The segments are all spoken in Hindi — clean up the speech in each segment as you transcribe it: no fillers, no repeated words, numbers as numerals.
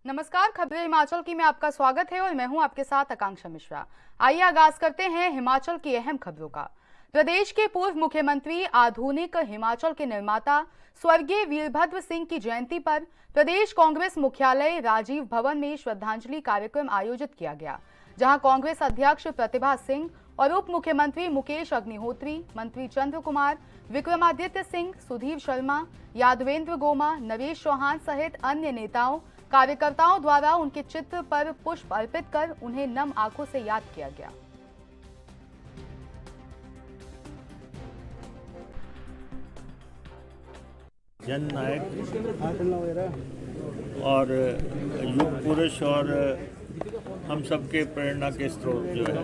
नमस्कार, खबरें हिमाचल की में आपका स्वागत है और मैं हूं आपके साथ आकांक्षा मिश्रा। आइए आगाज करते हैं हिमाचल की अहम खबरों का। प्रदेश के पूर्व मुख्यमंत्री, आधुनिक हिमाचल के निर्माता स्वर्गीय वीरभद्र सिंह की जयंती पर प्रदेश कांग्रेस मुख्यालय राजीव भवन में श्रद्धांजलि कार्यक्रम आयोजित किया गया, जहां कांग्रेस अध्यक्ष प्रतिभा सिंह और उप मुख्यमंत्री मुकेश अग्निहोत्री, मंत्री चंद्र कुमार, विक्रमादित्य सिंह, सुधीर शर्मा, यादवेंद्र गोमा, नरेश चौहान सहित अन्य नेताओं कार्यकर्ताओं द्वारा उनके चित्र पर पुष्प अर्पित कर उन्हें नम आंखों से याद किया गया। जननायक और युग पुरुष और हम सबके प्रेरणा के स्रोत जो है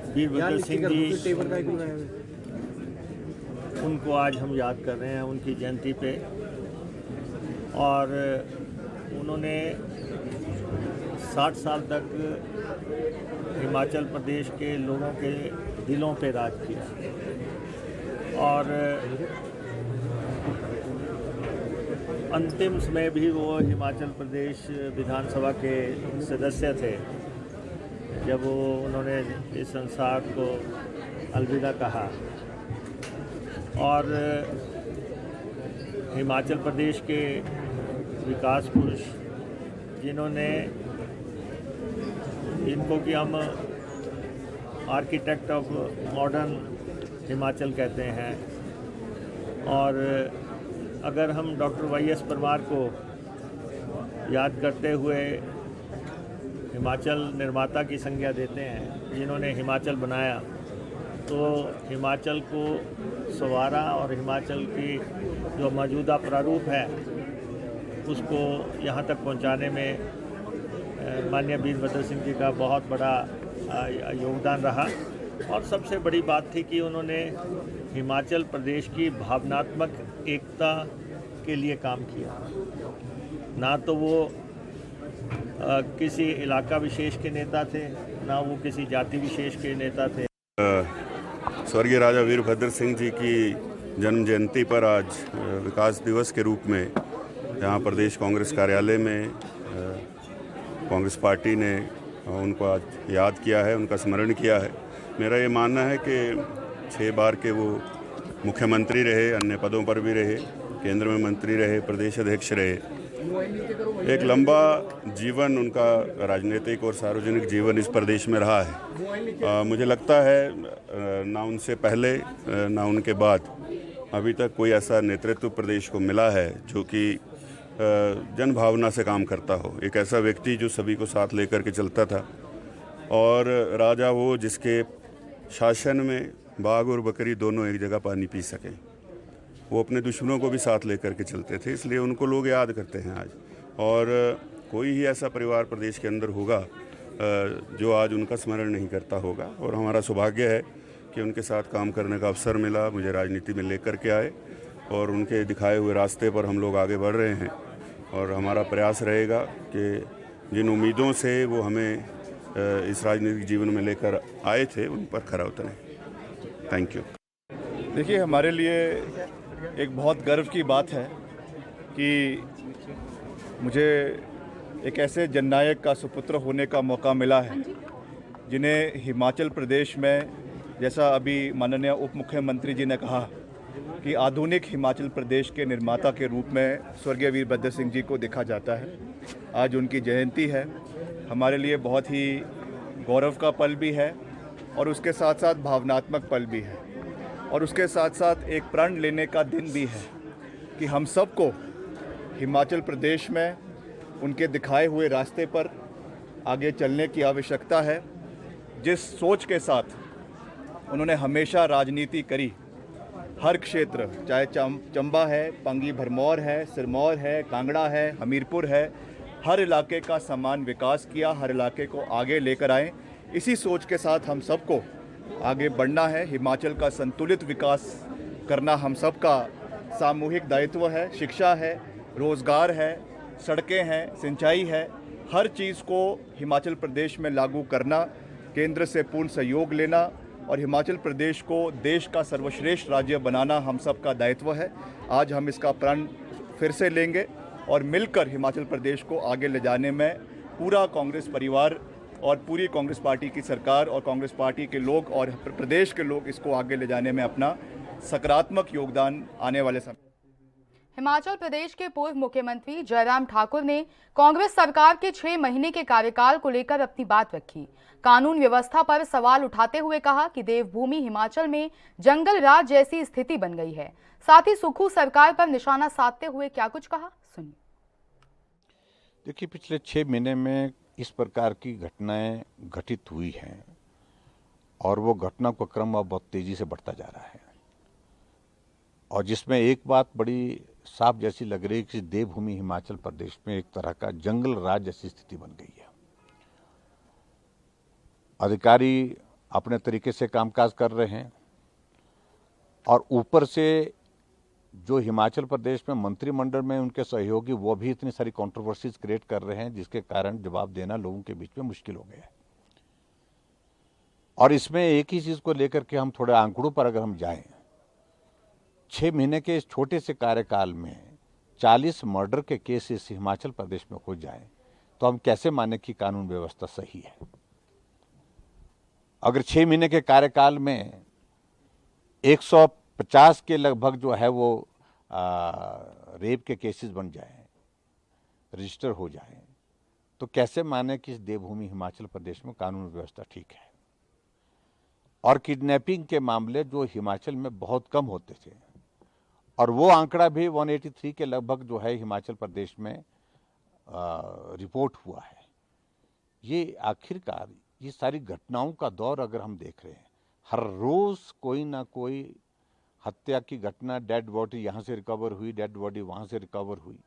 वीरभद्र सिंह जी, उनको आज हम याद कर रहे हैं उनकी जयंती पे। और उन्होंने 60 साल तक हिमाचल प्रदेश के लोगों के दिलों पे राज किया और अंतिम समय भी वो हिमाचल प्रदेश विधानसभा के सदस्य थे जब उन्होंने इस संसार को अलविदा कहा। और हिमाचल प्रदेश के विकास पुरुष जिन्होंने इनको कि हम आर्किटेक्ट ऑफ मॉडर्न हिमाचल कहते हैं। और अगर हम डॉक्टर वाई.एस. परमार को याद करते हुए हिमाचल निर्माता की संज्ञा देते हैं, जिन्होंने हिमाचल बनाया, तो हिमाचल को संवारा और हिमाचल की जो मौजूदा प्रारूप है उसको यहाँ तक पहुँचाने में माननीय वीरभद्र सिंह जी का बहुत बड़ा योगदान रहा। और सबसे बड़ी बात थी कि उन्होंने हिमाचल प्रदेश की भावनात्मक एकता के लिए काम किया। ना तो वो किसी इलाका विशेष के नेता थे, ना वो किसी जाति विशेष के नेता थे। स्वर्गीय राजा वीरभद्र सिंह जी की जन्म जयंती पर आज विकास दिवस के रूप में यहाँ प्रदेश कांग्रेस कार्यालय में कांग्रेस पार्टी ने उनको आज याद किया है, उनका स्मरण किया है। मेरा ये मानना है कि 6 बार के वो मुख्यमंत्री रहे, अन्य पदों पर भी रहे, केंद्र में मंत्री रहे, प्रदेश अध्यक्ष रहे। एक लंबा जीवन उनका राजनीतिक और सार्वजनिक जीवन इस प्रदेश में रहा है। मुझे लगता है ना उनसे पहले ना उनके बाद अभी तक कोई ऐसा नेतृत्व प्रदेश को मिला है जो कि जन भावना से काम करता हो। एक ऐसा व्यक्ति जो सभी को साथ लेकर के चलता था और राजा वो जिसके शासन में बाघ और बकरी दोनों एक जगह पानी पी सकें। वो अपने दुश्मनों को भी साथ लेकर के चलते थे, इसलिए उनको लोग याद करते हैं आज। और कोई ही ऐसा परिवार प्रदेश के अंदर होगा जो आज उनका स्मरण नहीं करता होगा। और हमारा सौभाग्य है कि उनके साथ काम करने का अवसर मिला, मुझे राजनीति में लेकर के आए और उनके दिखाए हुए रास्ते पर हम लोग आगे बढ़ रहे हैं। और हमारा प्रयास रहेगा कि जिन उम्मीदों से वो हमें इस राजनीतिक जीवन में लेकर आए थे उन पर खरा उतरें। Thank you. देखिए, हमारे लिए एक बहुत गर्व की बात है कि मुझे एक ऐसे जननायक का सुपुत्र होने का मौका मिला है जिन्हें हिमाचल प्रदेश में, जैसा अभी माननीय उप मुख्यमंत्री जी ने कहा, कि आधुनिक हिमाचल प्रदेश के निर्माता के रूप में स्वर्गीय वीरभद्र सिंह जी को देखा जाता है। आज उनकी जयंती है, हमारे लिए बहुत ही गौरव का पल भी है और उसके साथ साथ भावनात्मक पल भी है और उसके साथ साथ एक प्रण लेने का दिन भी है कि हम सबको हिमाचल प्रदेश में उनके दिखाए हुए रास्ते पर आगे चलने की आवश्यकता है। जिस सोच के साथ उन्होंने हमेशा राजनीति करी, हर क्षेत्र, चाहे चंबा है, पांगी भरमौर है, सिरमौर है, कांगड़ा है, हमीरपुर है, हर इलाके का समान विकास किया, हर इलाके को आगे लेकर आए। इसी सोच के साथ हम सबको आगे बढ़ना है। हिमाचल का संतुलित विकास करना हम सबका सामूहिक दायित्व है। शिक्षा है, रोज़गार है, सड़कें हैं, सिंचाई है, हर चीज़ को हिमाचल प्रदेश में लागू करना, केंद्र से पूर्ण सहयोग लेना और हिमाचल प्रदेश को देश का सर्वश्रेष्ठ राज्य बनाना हम सब का दायित्व है। आज हम इसका प्रण फिर से लेंगे और मिलकर हिमाचल प्रदेश को आगे ले जाने में पूरा कांग्रेस परिवार और पूरी कांग्रेस पार्टी की सरकार और कांग्रेस पार्टी के लोग और प्रदेश के लोग इसको आगे ले जाने में अपना सकारात्मक योगदान आने वाले समय। हिमाचल प्रदेश के पूर्व मुख्यमंत्री जयराम ठाकुर ने कांग्रेस सरकार के 6 महीने के कार्यकाल को लेकर अपनी बात रखी। कानून व्यवस्था पर सवाल उठाते हुए कहा कि देवभूमि हिमाचल में जंगल राज जैसी स्थिति बन गई है। साथ ही सुक्खू सरकार पर निशाना साधते हुए क्या कुछ कहा, सुनिए। देखिए, पिछले 6 महीने में इस प्रकार की घटनाएं घटित हुई हैं और वो घटना का क्रम अब बहुत तेजी से बढ़ता जा रहा है, और जिसमें एक बात बड़ी साफ जैसी लग रही है कि देवभूमि हिमाचल प्रदेश में एक तरह का जंगल राज जैसी स्थिति बन गई है। अधिकारी अपने तरीके से कामकाज कर रहे हैं और ऊपर से जो हिमाचल प्रदेश में मंत्रिमंडल में उनके सहयोगी वो भी इतनी सारी कंट्रोवर्सीज क्रिएट कर रहे हैं जिसके कारण जवाब देना लोगों के बीच में मुश्किल हो गया है। और इसमें एक ही चीज को लेकर के हम थोड़े आंकड़ों पर अगर हम जाएं, 6 महीने के इस छोटे से कार्यकाल में 40 मर्डर के केसेस हिमाचल प्रदेश में हो जाए तो हम कैसे माने कि कानून व्यवस्था सही है। अगर 6 महीने के कार्यकाल में 150 के लगभग जो है वो रेप के केसेस बन जाए, रजिस्टर हो जाए, तो कैसे माने कि इस देवभूमि हिमाचल प्रदेश में कानून व्यवस्था ठीक है। और किडनैपिंग के मामले जो हिमाचल में बहुत कम होते थे और वो आंकड़ा भी 183 के लगभग जो है हिमाचल प्रदेश में रिपोर्ट हुआ है। ये आखिरकार ये सारी घटनाओं का दौर अगर हम देख रहे हैं, हर रोज कोई ना कोई हत्या की घटना, डेड बॉडी यहाँ से रिकवर हुई, डेड बॉडी वहाँ से रिकवर हुई,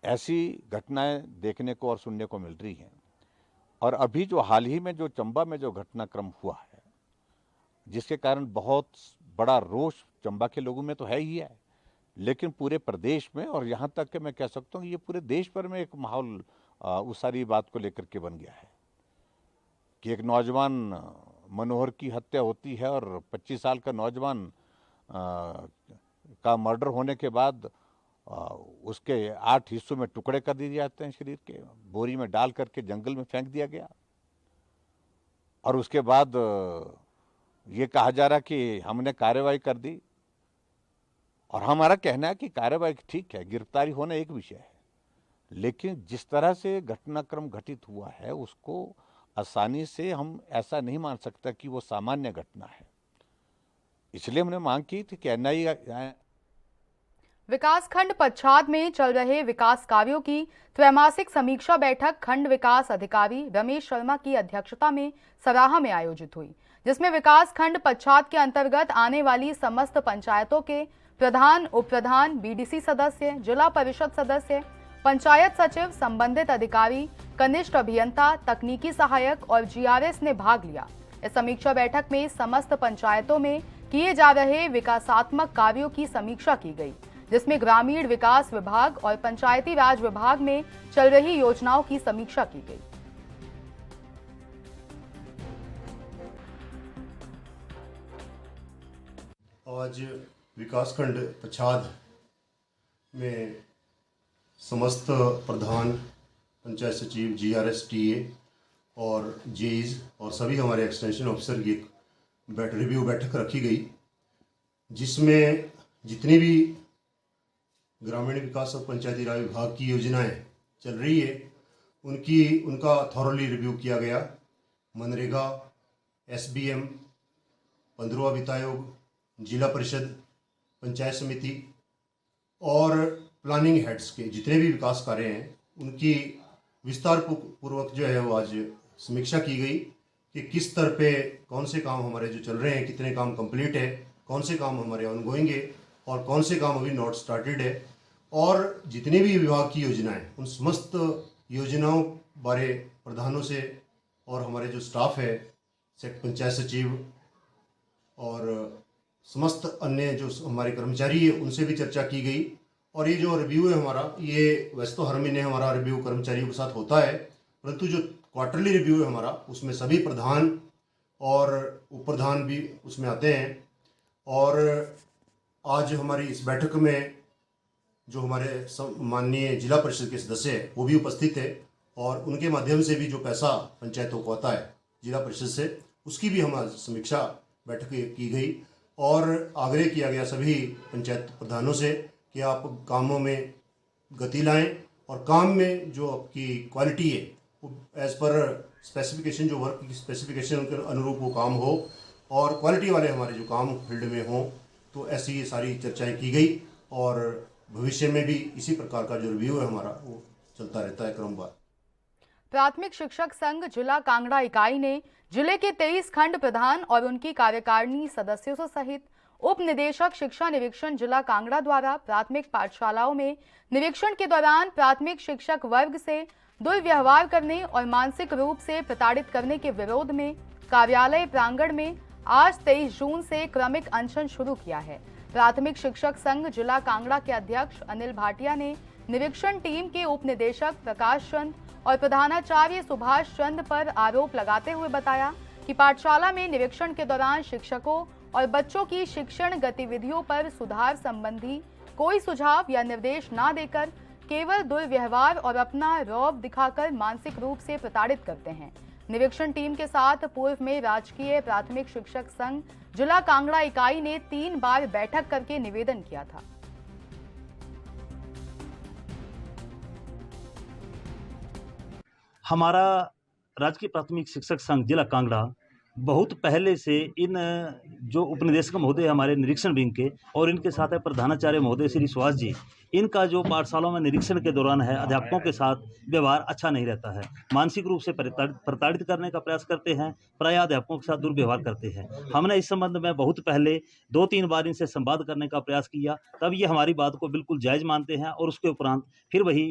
ऐसी घटनाएं देखने को और सुनने को मिल रही हैं। और अभी जो हाल ही में जो चंबा में जो घटनाक्रम हुआ है, जिसके कारण बहुत बड़ा रोष चंबा के लोगों में तो है ही है, लेकिन पूरे प्रदेश में और यहाँ तक कि मैं कह सकता हूँ ये पूरे देश भर में एक माहौल उस सारी बात को लेकर के बन गया है कि एक नौजवान मनोहर की हत्या होती है और 25 साल का नौजवान का मर्डर होने के बाद उसके 8 हिस्सों में टुकड़े कर दिए जाते हैं, शरीर के बोरी में डाल करके जंगल में फेंक दिया गया। और उसके बाद ये कहा जा रहा कि हमने कार्रवाई कर दी, और हमारा कहना है कि कार्रवाई ठीक है, गिरफ्तारी होना एक विषय है, लेकिन जिस तरह से घटनाक्रम घटित हुआ है उसको आसानी से हम ऐसा नहीं मान सकता कि वो सामान्य घटना है। इसलिए हमने मांग की थी कि एनआईए विकासखंड पच्छाद में चल रहे विकास कार्यों की त्रैमासिक समीक्षा बैठक खंड विकास अधिकारी रमेश शर्मा की अध्यक्षता में सराहा में आयोजित हुई, जिसमें विकास खंड पच्छाद के अंतर्गत आने वाली समस्त पंचायतों के प्रधान, उप प्रधान, बीडीसी सदस्य, जिला परिषद सदस्य, पंचायत सचिव, संबंधित अधिकारी, कनिष्ठ अभियंता, तकनीकी सहायक और जीआरएस ने भाग लिया। इस समीक्षा बैठक में समस्त पंचायतों में किए जा रहे विकासात्मक कार्यों की समीक्षा की गई, जिसमें ग्रामीण विकास विभाग और पंचायती राज विभाग में चल रही योजनाओं की समीक्षा की गई। आज विकासखंड पच्छाद में समस्त प्रधान, पंचायत सचिव, जीआरएस, टीए और जेईज और सभी हमारे एक्सटेंशन ऑफिसर की एक रिव्यू बैठक रखी गई, जिसमें जितनी भी ग्रामीण विकास और पंचायती राज विभाग की योजनाएं चल रही है उनका थॉरली रिव्यू किया गया। मनरेगा, एसबीएम, 15वां वित्त आयोग, जिला परिषद, पंचायत समिति और प्लानिंग हेड्स के जितने भी विकास कार्य हैं उनकी विस्तार पूर्वक जो है वो आज समीक्षा की गई कि किस स्तर पे कौन से काम हमारे जो चल रहे हैं, कितने काम कंप्लीट है, कौन से काम हमारे ऑनगोइंग है और कौन से काम अभी नॉट स्टार्टेड है, और जितने भी विभाग की योजनाएं उन समस्त योजनाओं बारे प्रधानों से और हमारे जो स्टाफ है, पंचायत सचिव और समस्त अन्य जो हमारे कर्मचारी है उनसे भी चर्चा की गई। और ये जो रिव्यू है हमारा, ये वैसे तो हर महीने हमारा रिव्यू कर्मचारियों के साथ होता है, परंतु जो क्वार्टरली रिव्यू है हमारा उसमें सभी प्रधान और उप प्रधान भी उसमें आते हैं। और आज हमारी इस बैठक में जो हमारे माननीय जिला परिषद के सदस्य हैं वो भी उपस्थित थे और उनके माध्यम से भी जो पैसा पंचायतों को आता है जिला परिषद से उसकी भी हमारी समीक्षा बैठक की गई और आग्रह किया गया सभी पंचायत प्रधानों से कि आप कामों में गति लाएं और काम में जो आपकी क्वालिटी है वो एज़ पर स्पेसिफिकेशन जो वर्क की स्पेसिफिकेशन के अनुरूप वो काम हो और क्वालिटी वाले हमारे जो काम फील्ड में हों। तो ऐसी ये सारी चर्चाएं की गई और भविष्य में भी इसी प्रकार का जो रिव्यू है हमारा वो चलता रहता है क्रमवार। प्राथमिक शिक्षक संघ जिला कांगड़ा इकाई ने जिले के 23 खंड प्रधान और उनकी कार्यकारिणी सदस्यों से सहित उप निदेशक शिक्षा निरीक्षण जिला कांगड़ा द्वारा प्राथमिक पाठशालाओं में निरीक्षण के दौरान प्राथमिक शिक्षक वर्ग से दुर्व्यवहार करने और मानसिक रूप से प्रताड़ित करने के विरोध में कार्यालय प्रांगण में आज 23 जून से क्रमिक अनशन शुरू किया है। प्राथमिक शिक्षक संघ जिला कांगड़ा के अध्यक्ष अनिल भाटिया ने निरीक्षण टीम के उप निदेशक प्रकाश चंद और प्रधानाचार्य सुभाष चंद पर आरोप लगाते हुए बताया कि पाठशाला में निरीक्षण के दौरान शिक्षकों और बच्चों की शिक्षण गतिविधियों पर सुधार संबंधी कोई सुझाव या निर्देश न देकर केवल दुर्व्यवहार और अपना रौब दिखाकर मानसिक रूप से प्रताड़ित करते हैं। निरीक्षण टीम के साथ पूर्व में राजकीय प्राथमिक शिक्षक संघ जिला कांगड़ा इकाई ने 3 बार बैठक करके निवेदन किया था। हमारा राजकीय प्राथमिक शिक्षक संघ जिला कांगड़ा बहुत पहले से इन जो उपनिदेशक महोदय हमारे निरीक्षण विंग के और इनके साथ है प्रधानाचार्य महोदय श्री सुभाष जी, इनका जो पाठशालाओं में निरीक्षण के दौरान है अध्यापकों के साथ व्यवहार अच्छा नहीं रहता है। मानसिक रूप से प्रताड़ित करने का प्रयास करते हैं, प्राय अध्यापकों के साथ दुर्व्यवहार करते हैं। हमने इस संबंध में बहुत पहले 2-3 बार इनसे संवाद करने का प्रयास किया, तब ये हमारी बात को बिल्कुल जायज़ मानते हैं और उसके उपरांत फिर वही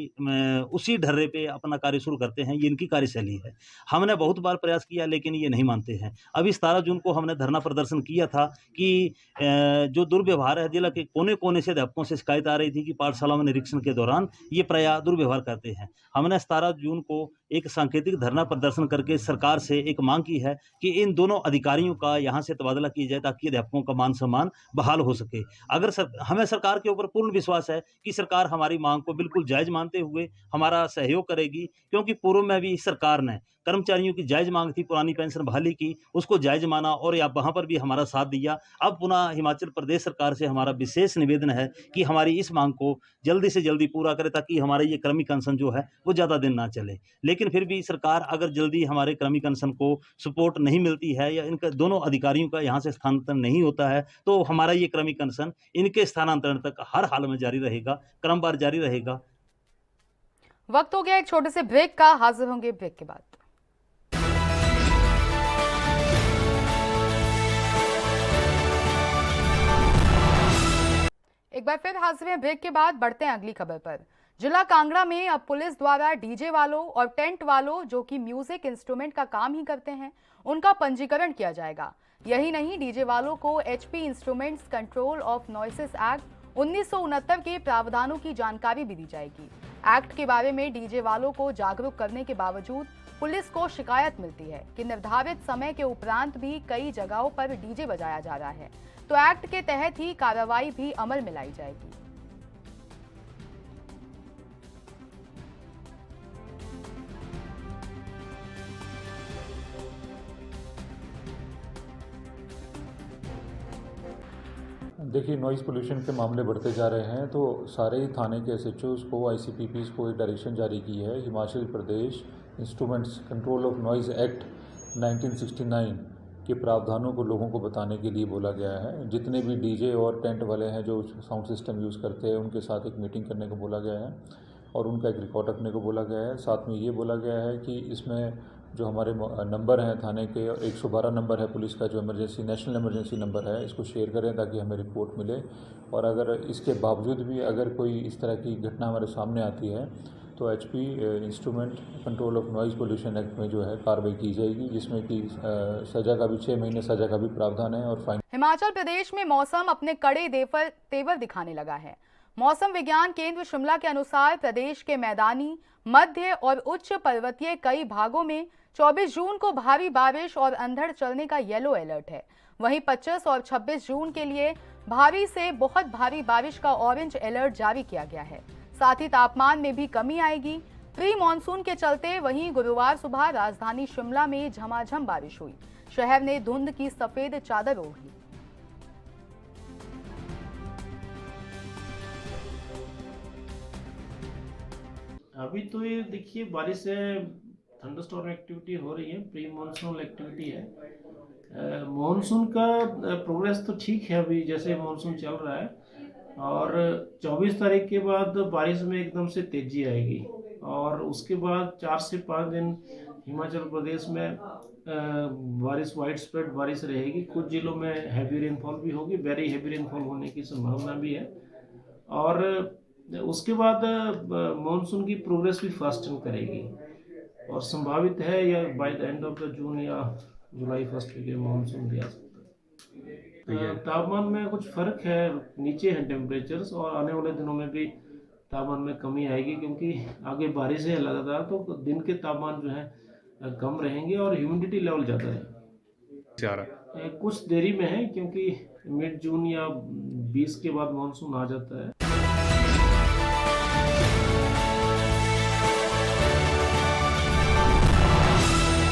उसी ढर्रे पे अपना कार्य शुरू करते हैं। ये इनकी कार्यशैली है। हमने बहुत बार प्रयास किया लेकिन ये नहीं मानते हैं। अभी 17 जून को हमने धरना प्रदर्शन किया था कि जो दुर्व्यवहार है, जिला के कोने कोने से अध्यापकों से शिकायत आ रही थी कि पाठशाला में निरीक्षण के दौरान ये प्रायः दुर्व्यवहार करते हैं। हमने 17 जून को एक सांकेतिक धरना प्रदर्शन करके सरकार से एक मांग की है कि इन दोनों अधिकारियों का यहाँ से तबादला किया जाए ताकि अध्यापकों का मान सम्मान बहाल हो सके। अगर हमें सरकार के ऊपर पूर्ण विश्वास है कि सरकार हमारी मांग को बिल्कुल जायज़ मानते हुए हमारा सहयोग करेगी, क्योंकि पूर्व में भी सरकार ने कर्मचारियों की जायज़ मांग थी पुरानी पेंशन बहाली की, उसको जायज़ माना और वहाँ पर भी हमारा साथ दिया। अब पुनः हिमाचल प्रदेश सरकार से हमारा विशेष निवेदन है कि हमारी इस मांग को जल्दी से जल्दी पूरा करे ताकि हमारा ये क्रमिक अनशन जो है वो ज़्यादा दिन ना चले। लेकिन फिर भी सरकार अगर जल्दी हमारे क्रमिक अनशन को सपोर्ट नहीं मिलती है या इनका दोनों अधिकारियों का यहाँ से स्थानांतरण नहीं होता है तो हमारा ये क्रमिक अनशन इनके स्थानांतरण तक हर हाल में जारी रहेगा, क्रमवार जारी रहेगा। वक्त हो गया एक छोटे से ब्रेक का, हाजिर होंगे ब्रेक के बाद। एक बार फिर हाजिर हैं ब्रेक के बाद। बढ़ते हैं अगली खबर पर। जिला कांगड़ा में अब पुलिस द्वारा डीजे वालों और टेंट वालों जो कि म्यूजिक इंस्ट्रूमेंट का काम ही करते हैं उनका पंजीकरण किया जाएगा। यही नहीं, डीजे वालों को HP instruments control of noises act 1969 के प्रावधानों की जानकारी भी दी जाएगी। एक्ट के बारे में डीजे वालों को जागरूक करने के बावजूद पुलिस को शिकायत मिलती है कि निर्धारित समय के उपरांत भी कई जगहों पर डीजे बजाया जा रहा है, तो एक्ट के तहत ही कार्रवाई भी अमल में लाई जाएगी। देखिए, नॉइज़ पोल्यूशन के मामले बढ़ते जा रहे हैं तो सारे ही थाने के एसएचओज़ को, आईसीपीपीज़ को एक डायरेक्शन जारी की है। Himachal Pradesh instruments control of noise act 1969 के प्रावधानों को लोगों को बताने के लिए बोला गया है। जितने भी डीजे और टेंट वाले हैं जो साउंड सिस्टम यूज़ करते हैं उनके साथ एक मीटिंग करने को बोला गया है और उनका एक रिकॉर्ड रखने को बोला गया है। साथ में ये बोला गया है कि इसमें जो हमारे नंबर हैं थाने के, 112 नंबर है पुलिस का जो इमरजेंसी नेशनल इमरजेंसी नंबर है, इसको शेयर करें ताकि हमें रिपोर्ट मिले। और अगर इसके बावजूद भी अगर कोई इस तरह की घटना हमारे सामने आती है तो HP instrument control of noise pollution act में जो है कार्रवाई की जाएगी, जिसमें कि सजा का भी 6 महीने सजा का भी प्रावधान है और फाइन। हिमाचल प्रदेश में मौसम अपने कड़े तेवर दिखाने लगा है। मौसम विज्ञान केंद्र शिमला के अनुसार प्रदेश के मैदानी, मध्य और उच्च पर्वतीय कई भागों में 24 जून को भारी बारिश और अंधड़ चलने का येलो अलर्ट है। वहीं 25 और 26 जून के लिए भारी से बहुत भारी बारिश का ऑरेंज अलर्ट जारी किया गया है। साथ ही तापमान में भी कमी आएगी। प्री मॉनसून के चलते वहीं गुरुवार सुबह राजधानी शिमला में झमाझम बारिश हुई। शहर ने धुंध की सफेद चादर ओढ़ ली। अभी तो ये देखिए बारिश है, थंडरस्टॉर्म एक्टिविटी हो रही है, प्री मॉनसून एक्टिविटी है। मॉनसून का प्रोग्रेस तो ठीक है अभी जैसे मॉनसून चल रहा है, और 24 तारीख के बाद बारिश में एकदम से तेजी आएगी, और उसके बाद 4 से 5 दिन हिमाचल प्रदेश में बारिश वाइड स्प्रेड बारिश रहेगी। कुछ जिलों में हैवी रेनफॉल भी होगी, वेरी हैवी रेनफॉल होने की संभावना भी है। और उसके बाद मॉनसून की प्रोग्रेस भी फास्टन करेगी, और संभावित है या by the end of the June या जुलाई फर्स्ट वीक में मॉनसून भी आ सकता है। तापमान में कुछ फर्क है, नीचे हैं टेम्परेचर्स, और आने वाले दिनों में भी तापमान में कमी आएगी, क्योंकि आगे बारिश है लगातार, तो दिन के तापमान जो है कम रहेंगे और ह्यूमिडिटी लेवल ज़्यादा है। कुछ देरी में है, क्योंकि मिड जून या 20 के बाद मॉनसून आ जाता है।